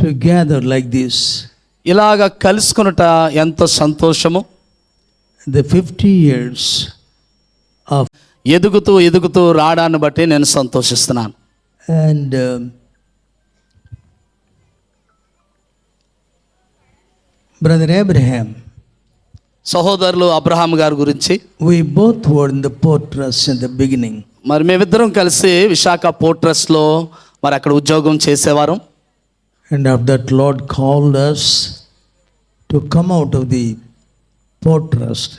to gather like this. ఇలాగ కలుసుకొనుట ఎంతో సంతోషము. The 50 years of ఎదుగుతూ రావడాన్ని బట్టి నేను సంతోషిస్తున్నాను. and Brother Abraham, సహోదరులు అబ్రహాం గారి గురించి we both were in the port trust in the beginning. మరి మేమిద్దరం కలిసి విశాఖ పోర్ట్ ట్రస్ట్లో మరి అక్కడ ఉద్యోగం చేసేవారం. And after that, Lord called us to come out of the port trust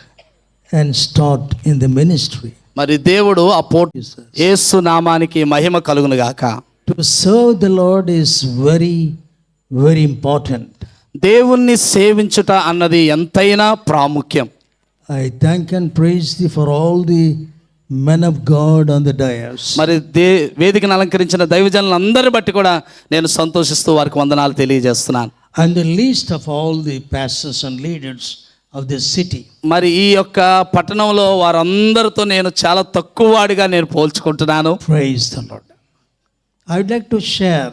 and start in the ministry. మరి దేవుడు ఆ పోర్ట్ యేసు నామానికి మహిమ కలుగును గాక. To serve the Lord is very, very important. దేవుణ్ణి సేవించుట అన్నది ఎంతైనా ప్రాముఖ్యం. I thank and praise thee for all the men of God on the dais. మరి వేదికను అలంకరించిన దైవజనులందరి బట్టి కూడా నేను సంతోషిస్తూ వారికి వందనాలు తెలియజేస్తున్నాను. And the least of all the pastors and leaders of this city. మరి ఈ యొక్క పట్టణంలో వారందరితో నేను చాలా తక్కువ వాడిగా నేను పోల్చుకుంటున్నాను. Praise the Lord. I would like to share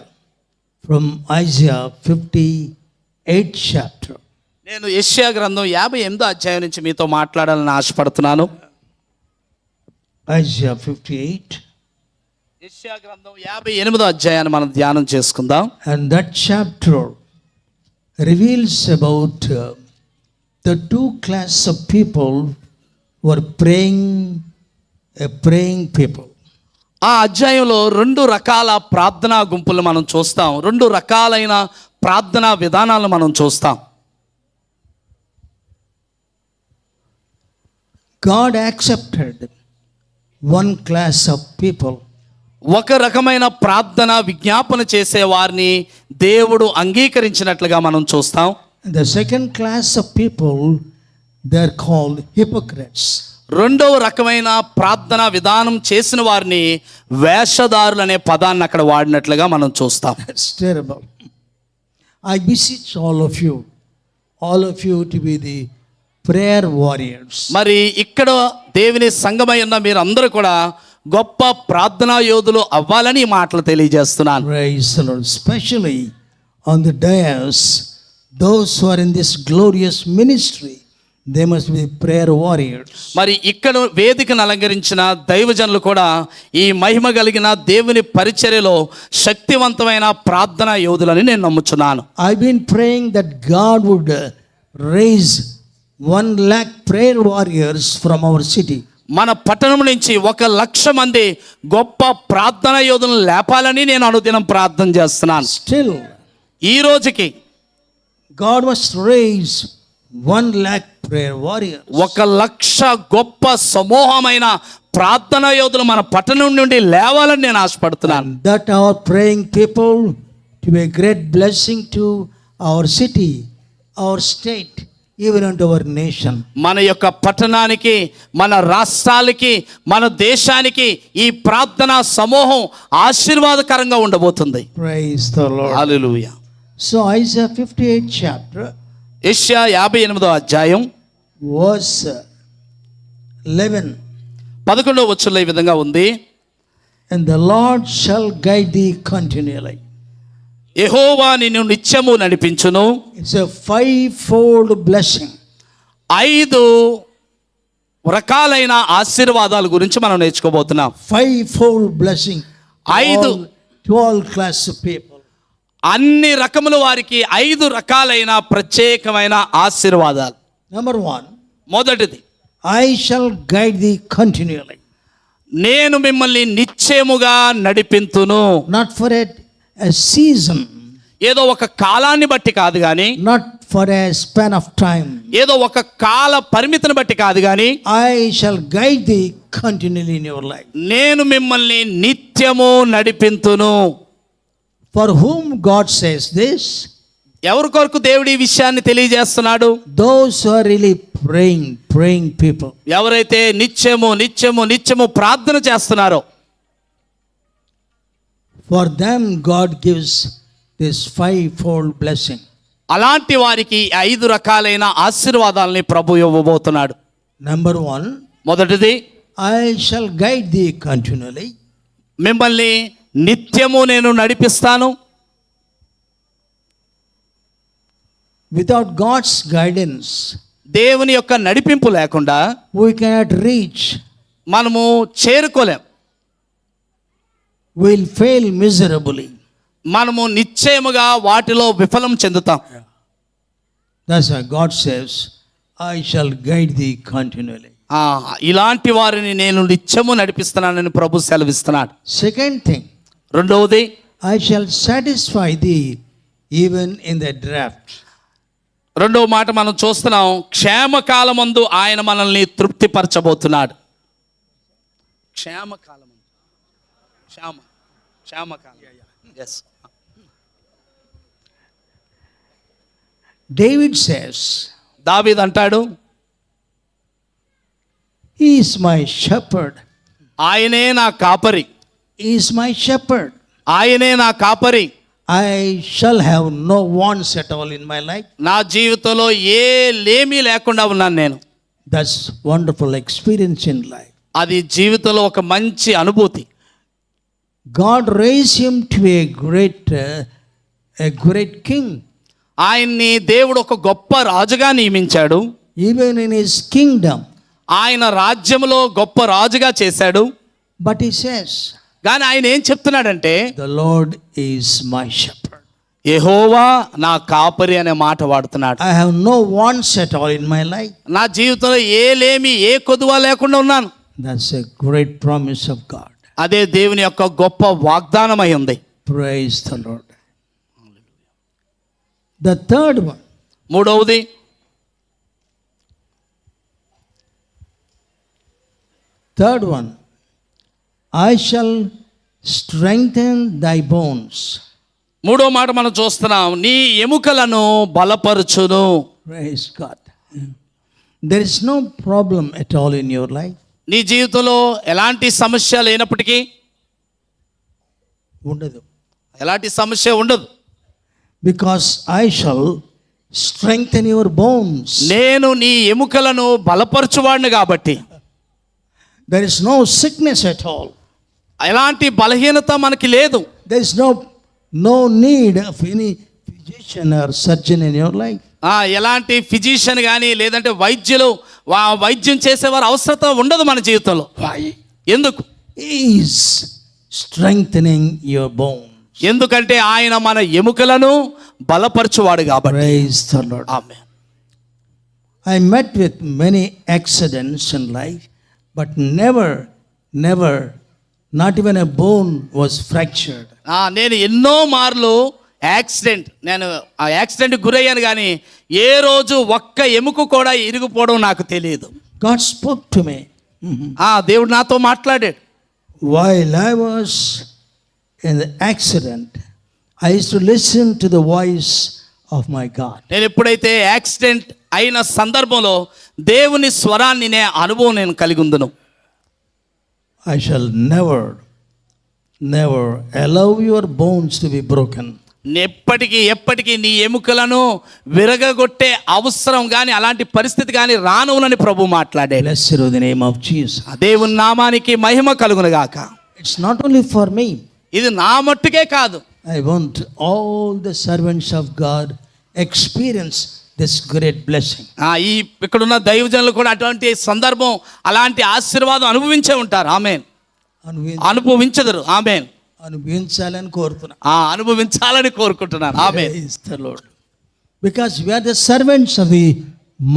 from Isaiah 58th chapter. నేను యెషయా గ్రంథం 58వ అధ్యాయం నుంచి మీతో మాట్లాడాలని ఆశపడుతున్నాను. Isaiah 58. యెషయా గ్రంథం 58వ అధ్యాయాన్ని మనం ధ్యానం చేసుకుందాం. And that chapter reveals about the two classes of people who are praying people. ఆ అధ్యాయంలో రెండు రకాల ప్రార్థనా గుంపులు మనం చూస్తాం. రెండు రకాలైన ప్రార్థనా విధానాలను మనం చూస్తాం. God accepted one class of people. ఒక రకమైన ప్రార్థన విజ్ఞాపన చేసే వారిని దేవుడు అంగీకరించినట్లుగా మనం చూస్తాం. The second class of people, they are called hypocrites. రెండవ రకమైన ప్రార్థన విధానం చేసిన వారిని వేషధారులు అనే పదాన్ని అక్కడ వాడినట్లుగా మనం చూస్తాం. That's terrible. I beseech all of you to be the prayer warriors. మరి ఇక్కడ దేవుని సంఘమై ఉన్న మీరు అందరూ కూడా గొప్ప ప్రార్థనా యోధులు అవ్వాలని ఈ మాటలు తెలియజేస్తున్నాను. Praise the Lord. Especially on the dais, those who are in this glorious ministry, they must be prayer warriors. మరి ఇక్కడ వేదికను అలంకరించిన దైవజనులు కూడా ఈ మహిమ కలిగిన దేవుని పరిచర్యలో శక్తివంతమైన ప్రార్థనా యోధులని నేను నమ్ముచున్నాను. I've been praying that God would raise 1 lakh prayer warriors from our city. మన పట్టణం నుంచి 1,00,000 మంది గొప్ప ప్రార్థనా యోధులను లేపాలని నేను అనుదినం ప్రార్థన చేస్తున్నాను. Still, ఈ రోజుకి God must raise 1 lakh prayer warriors. 1,00,000 గొప్ప సమూహమైన ప్రార్థనా యోధులు మన పట్టణం నుండి లేవాలని నేను ఆశపడుతున్నాను. That our praying people to be a great blessing to our city, our state, even unto our nation. మన యొక్క పట్టణానికి, మన రాష్ట్రాలకి, మన దేశానికి ఈ ప్రార్థనా సమూహం ఆశీర్వాదకరంగా ఉండబోతుంది. Praise the Lord. Hallelujah. So Isaiah 58th chapter, యెషయా 58వ అధ్యాయం verse 11. 11వ వచనంలో ఈ విధంగా ఉంది. And the Lord shall guide thee continually. యెహోవా నిన్ను నిత్యము నడిపించును. It's a 5-fold blessing. 5 రకాలైన ఆశీర్వాదాల గురించి మనం నేర్చుకోబోతున్నాం. 5-fold blessing to all class of people. అన్ని రకముల వారికి 5 రకాలైన ప్రత్యేకమైన ఆశీర్వాదాలు. Number 1, మొదటిది, I shall guide thee continually. నేను మిమ్మల్ని నిత్యముగా నడిపింతును. Not for a season, ఏదో ఒక కాలాన్ని బట్టి కాదు కానీ, not for a span of time. ఏదో ఒక కాల పరిమితిని బట్టి కాదు కానీ, I shall guide thee continually in your life. నేను మిమ్మల్ని నిత్యము నడిపింతును. For whom God says this? ఎవరి కొరకు దేవుడు ఈ విషయాన్ని తెలియజేస్తున్నాడు? Those who are really praying people. ఎవరైతే నిత్యము ప్రార్థన చేస్తున్నారో For them God gives this 5-fold blessing. అలాంటి వారికి 5 రకాలైన ఆశీర్వాదాలని ప్రభు ఇవ్వబోతున్నాడు. Number 1, మొదటిది, I shall guide thee continually. మిమ్మల్ని నిత్యము నేను నడిపిస్తాను. Without God's guidance, దేవుని యొక్క నడిపింపు లేకుండా we cannot reach. మనము చేరుకోలేం. We'll fail miserably. మనము నిశ్చయముగా వాటిలో విఫలం చెందుతాం. That's why God says, I shall guide thee continually. ఇలాంటి వారిని నేను నిత్యము నడిపిస్తున్నానని ప్రభు సెలవిస్తున్నాడు. Second thing, రెండవది, I shall satisfy thee even in the draft. రెండవ మాట మనం చూస్తున్నాం, క్షేమకాలమందు ఆయన మనల్ని తృప్తిపరచబోతున్నాడు. క్షేమకాలం, క్షేమకాలం. Yes. David says, దావీదు అంటాడు, He is my shepherd. ఆయనే నా కాపరి. He is my shepherd. ఆయనే నా కాపరి. I shall have no wants at all in my life. నా జీవితంలో ఏ లేమి లేకుండా ఉన్నాను నేను. That's wonderful experience in life. అది జీవితంలో ఒక మంచి అనుభూతి. God raised him to be a great king. ఆయన్ని దేవుడు ఒక గొప్ప రాజుగా నియమించాడు. Even in his kingdom. ఆయన రాజ్యంలో గొప్ప రాజుగా చేశాడు. But he says, కానీ ఆయన ఏం చెప్తున్నాడంటే, the Lord is my shepherd. యెహోవా నా కాపరి అనే మాట వాడుతున్నాడు. I have no wants at all in my life. నా జీవితంలో ఏ లేమి ఏ కొదువ లేకుండా ఉన్నాను. That's a great promise of God. అదే దేవుని యొక్క గొప్ప వాగ్దానం అయి ఉంది. Praise the Lord. The third one. మూడవది, I shall strengthen thy bones. మూడో మాట మనం చూస్తున్నాం, నీ ఎముకలను బలపరచును. Praise God. There is no problem at all in your life. నీ జీవితంలో ఎలాంటి సమస్య లేనప్పటికీ, ఉండదు, ఎలాంటి సమస్య ఉండదు. Because I shall strengthen your bones. నేను నీ ఎముకలను బలపరచువాడిని కాబట్టి. There is no sickness at all. ఎలాంటి బలహీనత మనకి లేదు. There is no need of any physician or surgeon in your life. ఎలాంటి ఫిజిషియన్ కానీ లేదంటే వైద్యం చేసేవారు అవసరత ఉండదు మన జీవితంలో. Why? ఎందుకు? He is strengthening your bones. ఎందుకంటే ఆయన మన ఎముకలను బలపరచువాడు కాబట్టి. Praise the Lord. Amen. I met with many accidents in life, but never, not even a bone was fractured. నేను ఎన్నో మార్లు నేను ఆ యాక్సిడెంట్ గురయ్యాను, కానీ ఏ రోజు ఒక్క ఎముక కూడా ఇరిగిపోవడం నాకు తెలియదు. God spoke to me. దేవుడు నాతో మాట్లాడాడు. While I was in the accident, I used to listen to the voice of my God. నేను ఎప్పుడైతే యాక్సిడెంట్ అయిన సందర్భంలో దేవుని స్వరాన్ని అనుభవం నేను కలిగి ఉందును. I shall never allow your bones to be broken. ఎప్పటికీ నీ ఎముకలను విరగగొట్టే అవసరం కానీ అలాంటి పరిస్థితి కానీ రానులని ప్రభు మాట్లాడాడు. Blessed be the name of Jesus. దేవుని నామానికి మహిమ కలుగును గాక. It's not only for me. ఇది నా మట్టుకే కాదు. I want all the servants of God experience this great blessing. ఇక్కడున్న దైవజనులు కూడా అటువంటి సందర్భం, అలాంటి ఆశీర్వాదం అనుభవించే ఉంటారు. ఆమేన్. అనుభవించదురు. ఆమేన్. అనుభవించాలని కోరుతున్నా. అనుభవించాలని కోరుకుంటున్నాను. ఆమేన్. Praise the Lord. Because we are the servants of the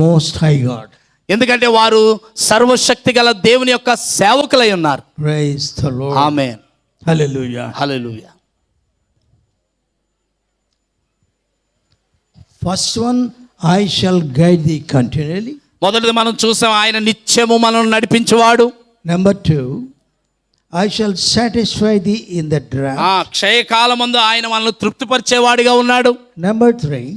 Most High God. ఎందుకంటే వారు సర్వశక్తి గల దేవుని యొక్క సేవకులై ఉన్నారు. Praise the Lord. Amen. Hallelujah. Hallelujah. First one, I shall guide thee continually. మొదటిది మనం చూసాం, ఆయన నిత్యము మనల్ని నడిపించువాడు. Number 2, I shall satisfy thee in the drought. క్షయకాలమందు ఆయన మనల్ని తృప్తిపరిచేవాడిగా ఉన్నాడు. Number 3,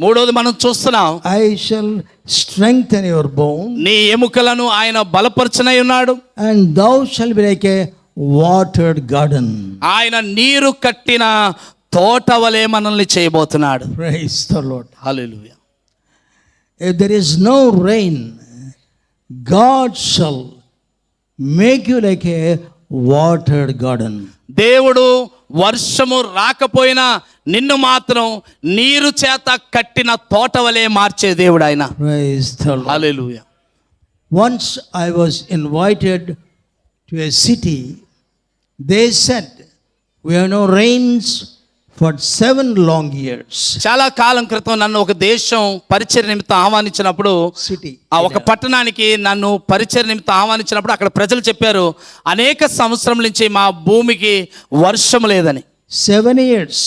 మూడోది మనం చూస్తున్నాం, I shall strengthen your bone. నీ ఎముకలను ఆయన బలపరచనై ఉన్నాడు. And thou shalt be like a watered garden. ఆయన నీరు కట్టిన తోట వలె మనల్ని చేయబోతున్నాడు. Praise the Lord. Hallelujah. If there is no rain, God shall make you like a watered garden. దేవుడు వర్షము రాకపోయినా నిన్ను మాత్రం నీరు చేత కట్టిన తోట వలె మార్చే దేవుడు ఆయన. Praise the Lord. Hallelujah. Once I was invited to a city. They said, we have no rains for 7 long years. చాలా కాలం క్రితం నన్ను ఒక దేశం పరిచర్య నిమిత్తం ఆహ్వానించినప్పుడు, City. ఆ ఒక పట్టణానికి నన్ను పరిచర్య నిమిత్తం ఆహ్వానించినప్పుడు అక్కడ ప్రజలు చెప్పారు, అనేక సంవత్సరం నుంచి మా భూమికి వర్షం లేదని. 7 years.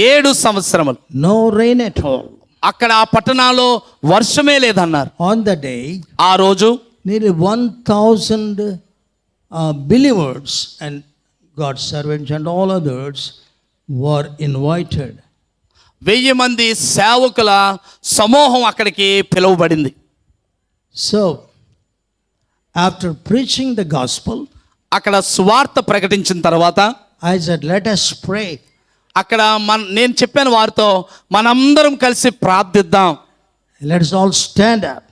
7 సంవత్సరములు No rain at all. అక్కడ ఆ పట్టణాల్లో వర్షమే లేదన్నారు. On the day, ఆ రోజు nearly 1,000 believers and God's servants and all others were invited. 1000 మంది సేవకుల సమూహం అక్కడికి పిలువబడింది. So, after preaching the gospel, అక్కడ సువార్త ప్రకటించిన తర్వాత I said, let us pray. అక్కడ నేను చెప్పాను వారితో, మనందరం కలిసి ప్రార్థిద్దాం, Let us all stand up.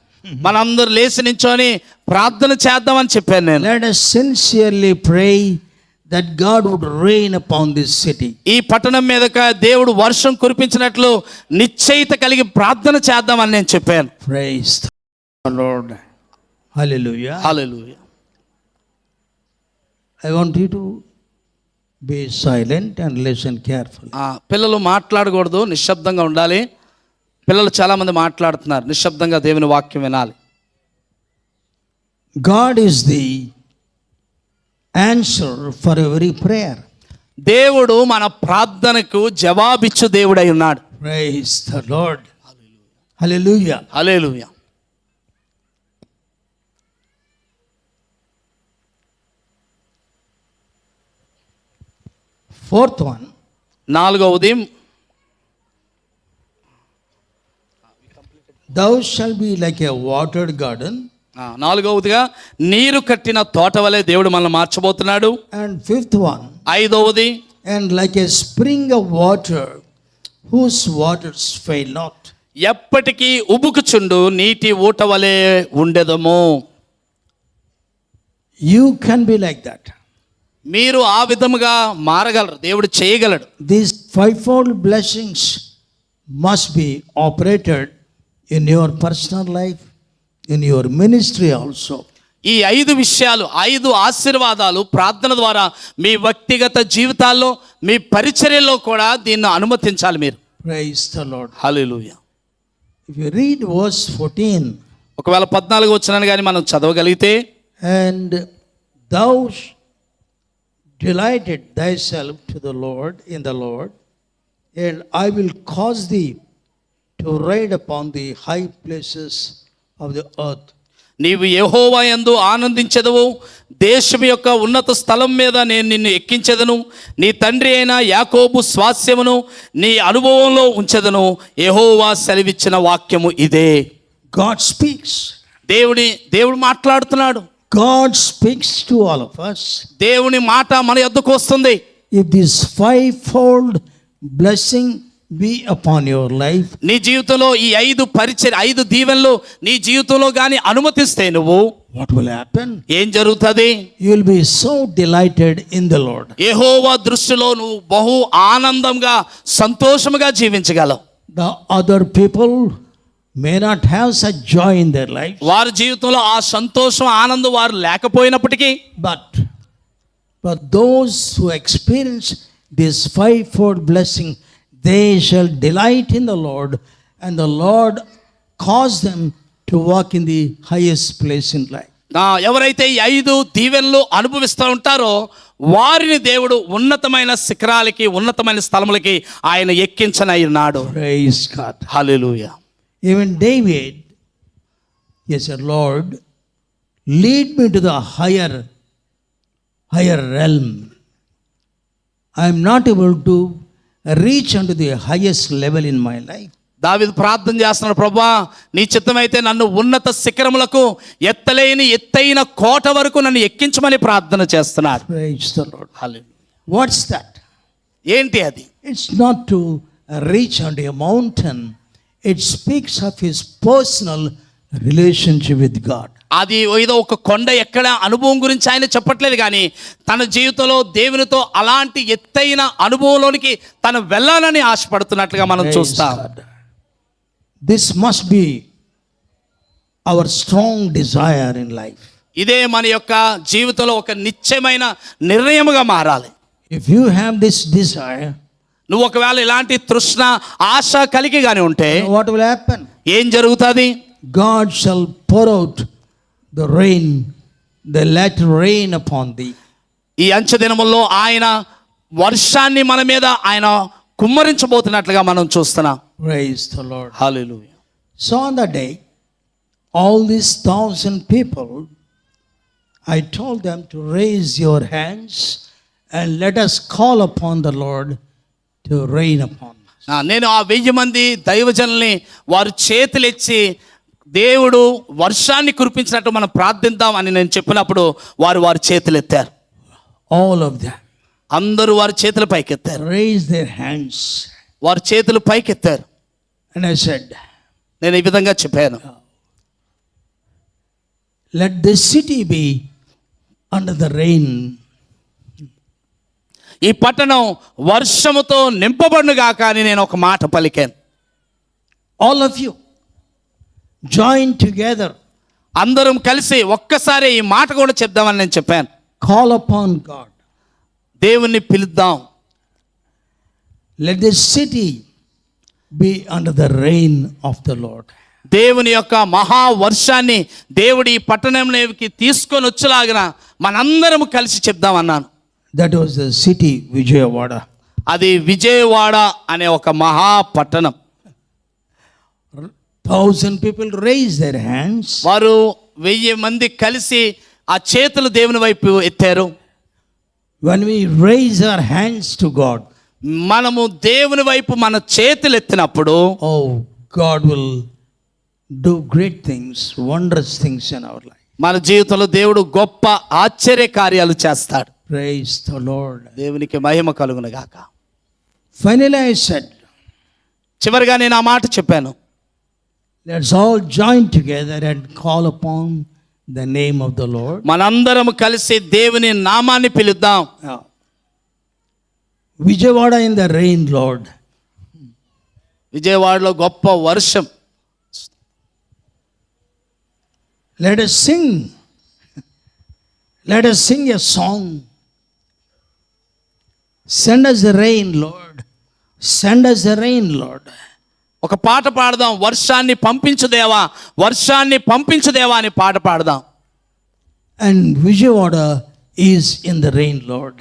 మనందరం లేచి నించొని ప్రార్థన చేద్దామని చెప్పాను నేను. Let us sincerely pray that God would rain upon this city. ఈ పట్టణం మీదక దేవుడు వర్షం కురిపించినట్లు నిశ్చయిత కలిగి ప్రార్థన చేద్దామని నేను చెప్పాను. Praise the Lord. Hallelujah. Hallelujah. I want you to be silent and listen carefully. పిల్లలు మాట్లాడకూడదు, నిశ్శబ్దంగా ఉండాలి. పిల్లలు చాలా మంది మాట్లాడుతున్నారు, నిశ్శబ్దంగా దేవుని వాక్యం వినాలి. God is the answer for every prayer. దేవుడు మన ప్రార్థనకు జవాబిచ్చు దేవుడై ఉన్నాడు. Praise the Lord. Hallelujah. Hallelujah. Fourth one, 4వది, thou shalt be like a watered garden. 4వదిగా నీరు కట్టిన తోట వలె దేవుడు మనల్ని మార్చబోతున్నాడు. And fifth one, 5వది, and like a spring of water whose waters fail not. ఎప్పటికీ ఉబుకుచుండు నీటి ఊట వలె ఉండెదము. You can be like that. మీరు ఆ విధముగా మారగలరు, దేవుడు చేయగలడు. These fivefold blessings must be operated in your personal life, in your ministry also. ఈ 5 విషయాలు, 5 ఆశీర్వాదాలు ప్రార్థన ద్వారా మీ వ్యక్తిగత జీవితాల్లో, మీ పరిచర్యలో కూడా దీన్ని అనుమతించాలి మీరు. Praise the Lord. Hallelujah. If you read verse 14, ఒకవేళ 14 వచనాన్ని కానీ మనం చదవగలిగితే, and thou delighted thyself to the Lord in the Lord, and I will cause thee to ride upon the high places of the earth. నీవు యెహోవా యందు ఆనందించెదవు, దేశం యొక్క ఉన్నత స్థలం మీద నేను నిన్ను ఎక్కించెదను, నీ తండ్రి అయిన యాకోబు స్వాస్యమును నీ అనుభవంలో ఉంచెదను. యెహోవా సెలవిచ్చిన వాక్యము ఇదే. God speaks. దేవుడు మాట్లాడుతున్నాడు. God speaks to all of us. దేవుని మాట మన యొద్దకు వస్తుంది. If this fivefold blessing be upon your life, నీ జీవితంలో ఈ 5 దీవెనలు నీ జీవితంలో గాని అనుమతిస్తే నువ్వు, what will happen? ఏం జరుగుతుంది? You will be so delighted in the Lord. యెహోవా దృష్టిలో నువ్వు బహు ఆనందంగా సంతోషముగా జీవించగలవు. The other people may not have such joy in their life, వారి జీవితంలో ఆ సంతోషం, ఆనందం వారు లేకపోయినప్పటికీ, but those who experience this fivefold blessing, they shall delight in the Lord, and the Lord cause them to walk in the highest place in life. ఎవరైతే ఈ 5 దీవెనలు అనుభవిస్తూ ఉంటారో వారిని దేవుడు ఉన్నతమైన శిఖరాలకి, ఉన్నతమైన స్థలములకి ఆయన ఎక్కించనయ్యున్నాడు. Praise God. Hallelujah. Even David, he said, Lord, lead me to the higher realm. I am not able to reach unto the highest level in my life. దావీదు ప్రార్థన చేస్తున్నాడు, ప్రభువా నీ చిత్తమైతే నన్ను ఉన్నత శిఖరములకు, ఎత్తైన కోట వరకు నన్ను ఎక్కించమని ప్రార్థన చేస్తున్నాడు. Praise the Lord. Hallelujah. What's that? ఏంటి అది? It's not to reach unto a mountain. It speaks of his personal relationship with God. అది ఏదో ఒక కొండ ఎక్కడ అనుభవం గురించి ఆయన చెప్పట్లేదు, కానీ తన జీవితంలో దేవునితో అలాంటి ఎత్తైన అనుభవంలోనికి తను వెళ్ళాలని ఆశపడుతున్నట్లుగా మనం Praise చూస్తాం. God. This must be our strong desire in life. ఇదే మన యొక్క జీవితంలో ఒక నిశ్చయమైన నిర్ణయముగా మారాలి. If you have this desire, నువ్వు ఒకవేళ ఇలాంటి తృష్ణ ఆశ కలిగి గాని ఉంటే what will happen? ఏం జరుగుతుంది? God shall pour out the rain, the latter rain upon thee. ఈ అంచె దినముల్లో ఆయన వర్షాన్ని మన మీద ఆయన కుమ్మరించబోతున్నట్లుగా మనం చూస్తున్నాం. Praise the Lord. Hallelujah. So on that day, all these 1,000 people, I told them to raise your hands and let us call upon the Lord to rain upon us. నేను ఆ 1000 మంది దైవజనుల్ని వారు చేతులెచ్చి దేవుడు వర్షాన్ని కురిపించినట్టు మనం ప్రార్థిద్దాం అని నేను చెప్పినప్పుడు వారు చేతులెత్తారు. All of them అందరూ వారి చేతులు పైకెత్తారు. raised their hands. వారి చేతులు పైకెత్తారు. And I said, నేను ఈ విధంగా చెప్పాను, let this city be under the rain. ఈ పట్టణం వర్షముతో నింపబడునుగాక అని నేను ఒక మాట పలికాను. All of you join together, అందరం కలిసి ఒక్కసారి ఈ మాట కూడా చెప్దామని నేను చెప్పాను. call upon God. దేవుణ్ణి పిలుద్దాం. Let this city be under the rain of the Lord. దేవుని యొక్క మహా వర్షాన్ని దేవుడి ఈ పట్టణంలోకి తీసుకొని వచ్చేలాగిన మనందరం కలిసి చెప్దామన్నాను. That was the city Vijayawada. అది విజయవాడ అనే ఒక మహా పట్టణం. 1,000 people raised their hands. వారు 1000 మంది కలిసి ఆ చేతులు దేవుని వైపు ఎత్తారు. When we raise our hands to God, మనము దేవుని వైపు మన చేతులు ఎత్తినప్పుడు oh, God will do great things, wondrous things in our life. మన జీవితంలో దేవుడు గొప్ప ఆశ్చర్య కార్యాలు చేస్తాడు. Praise the Lord. దేవునికి మహిమ కలుగును గాక. Finally, I said, చివరిగా నేను ఆ మాట చెప్పాను, let's all join together and call upon the name of the Lord. మనందరం కలిసి దేవుని నామాన్ని పిలుద్దాం. Vijayawada in the rain, Lord. విజయవాడలో గొప్ప వర్షం. Let us sing. Let us sing a song. Send us the rain, Lord. Send us the rain, Lord. ఒక పాట పాడదాం, వర్షాన్ని పంపించు దేవా, వర్షాన్ని పంపించు దేవా అని పాట పాడదాం. And Vijayawada is in the rain, Lord.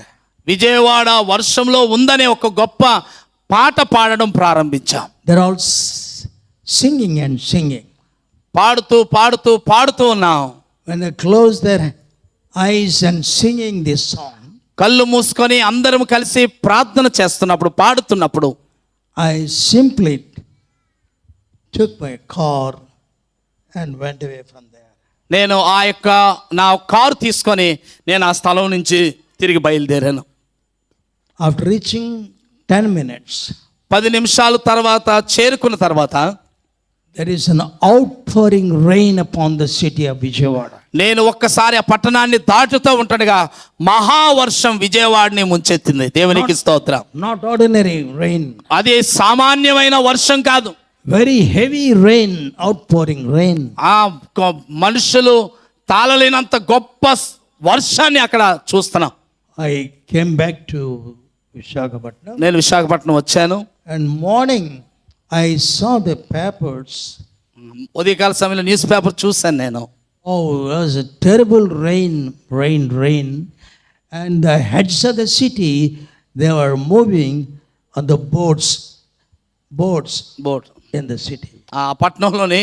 Vijayawada వర్షంలో ఉందనే ఒక గొప్ప పాట పాడడం ప్రారంభించాం. They're all singing and singing. పాడుతూ పాడుతూ పాడుతూ ఉన్నాం. When they close their eyes and singing this song, కళ్ళు మూసుకొని అందరం కలిసి ప్రార్థన చేస్తున్నప్పుడు పాడుతున్నప్పుడు I simply took my car and went away from there. నేను ఆ యొక్క నా కారు తీసుకొని నేను ఆ స్థలం నుంచి తిరిగి బయలుదేరాను. After reaching 10 minutes, 10 నిమిషాల తర్వాత చేరుకున్న తర్వాత there is an outpouring rain upon the city of Vijayawada. నేను ఒక్కసారి ఆ పట్టణాన్ని దాటుతూ ఉంటుండగా మహావర్షం విజయవాడని ముంచెత్తింది. దేవునికి స్తోత్రం. Not ordinary rain, అది సామాన్యమైన వర్షం కాదు, very heavy rain, outpouring rain. ఆ మనుషులు తాళలేనంత గొప్ప వర్షాన్ని అక్కడ చూస్తున్నాం. I came back to Visakhapatnam, నేను విశాఖపట్నం వచ్చాను. and morning I saw the papers. ఉదయకాల సమయంలో న్యూస్ పేపర్ చూశాను నేను. Oh, it was a terrible rain. And the heads of the city, they were moving on the boats boat in the city. ఆ పట్టణంలోని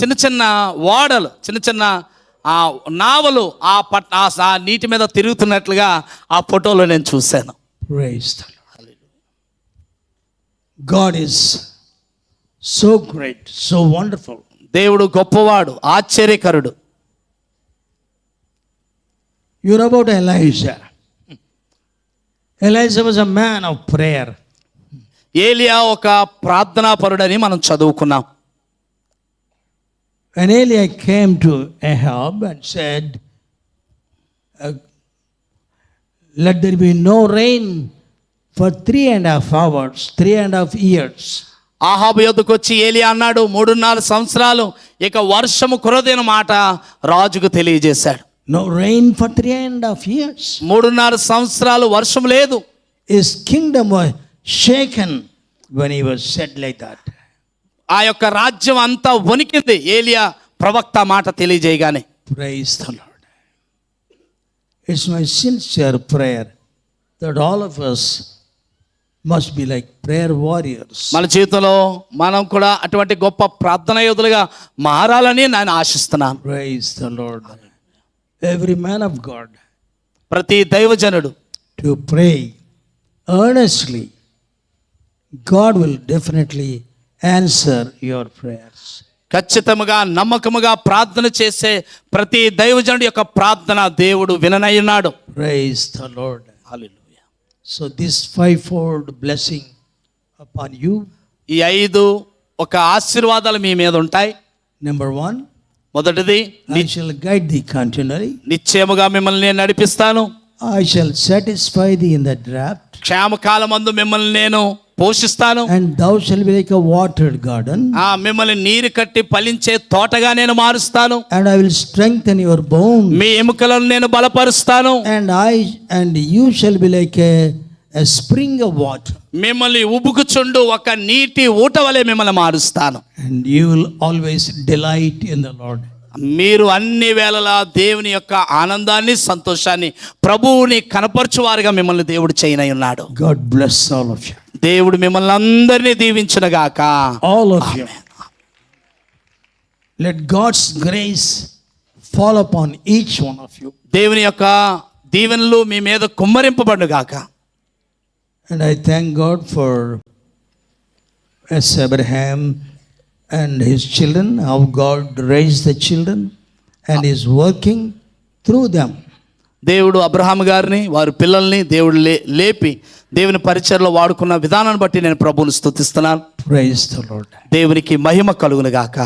చిన్న చిన్న ఓడలు, చిన్న చిన్న ఆ నావలు ఆ నీటి మీద తిరుగుతున్నట్లుగా ఆ ఫోటోలో నేను చూశాను. Praise the Lord. God is so great, so wonderful. దేవుడు గొప్పవాడు, ఆశ్చర్యకరుడు. You know about Elijah. Elijah was a man of prayer. ఏలియా ఒక ప్రార్థనాపరుడని మనం చదువుకున్నాం. When Eli came to Ahab and said, let there be no rain for 3.5 hours, 3.5 years. ఆహాబు యొద్దకు వచ్చి ఏలియా అన్నాడు, 3.5 సంవత్సరాలు ఇక వర్షము కురదైన మాట రాజుకు తెలియజేశాడు. No rain for 3.5 years. 3.5 సంవత్సరాలు వర్షం లేదు. His kingdom was shaken when he was said like that. ఆ యొక్క రాజ్యం అంతా వణికింది ఏలియా ప్రవక్త మాట తెలియజేయగానే. Praise the Lord. It's my sincere prayer that all of us must be like prayer warriors. మన జీవితంలో మనం కూడా అటువంటి గొప్ప ప్రార్థన యోధులుగా మారాలని నేను ఆశిస్తున్నాను. Praise the Lord. Every man of God ప్రతి దైవజనుడు to pray earnestly, God will definitely answer your prayers. ఖచ్చితంగా నమ్మకముగా ప్రార్థన చేసే ప్రతి దైవజనుడి యొక్క ప్రార్థన దేవుడు విననయ్యున్నాడు. Praise the Lord. Hallelujah. So this fivefold blessing upon you. ఈ 5 ఒక ఆశీర్వాదాలు మీ మీద ఉంటాయి. Number 1, మొదటిది, I shall guide thee continually. నిశ్చయముగా మిమ్మల్ని నేను నడిపిస్తాను. I shall satisfy thee in the drought. క్షామకాలమందు మిమ్మల్ని నేను పోషిస్తాను. And thou shalt be like a watered garden. మిమ్మల్ని నీరు కట్టి ఫలించే తోటగా నేను మారుస్తాను. And I will strengthen your bones. మీ ఎముకలను నేను బలపరుస్తాను. And you shall be like a spring of water. మిమ్మల్ని ఉబుకుచుండు ఒక నీటి ఊట వలె మిమ్మల్ని మారుస్తాను. And you will always delight in the Lord. మీరు అన్ని వేళలా దేవుని యొక్క ఆనందాన్ని సంతోషాన్ని ప్రభువుని కనపరచువారుగా మిమ్మల్ని దేవుడు చేయనై ఉన్నాడు. God bless all of you. దేవుడు మిమ్మల్ని అందరినీ దీవించునుగాక. All of you. Let God's grace fall upon each one of you. దేవుని యొక్క దీవెనలు మీ మీద కుమ్మరింపబడుగాక. And I thank God for Abraham and his children, how God raised the children and is working through them. దేవుడు అబ్రహాము గారిని వారి పిల్లల్ని దేవుడు లేపి దేవుని పరిచర్లో వాడుకున్న విధానాన్ని బట్టి నేను ప్రభువుని స్తుతిస్తున్నాను. Praise the Lord. దేవునికి మహిమ కలుగునుగాక.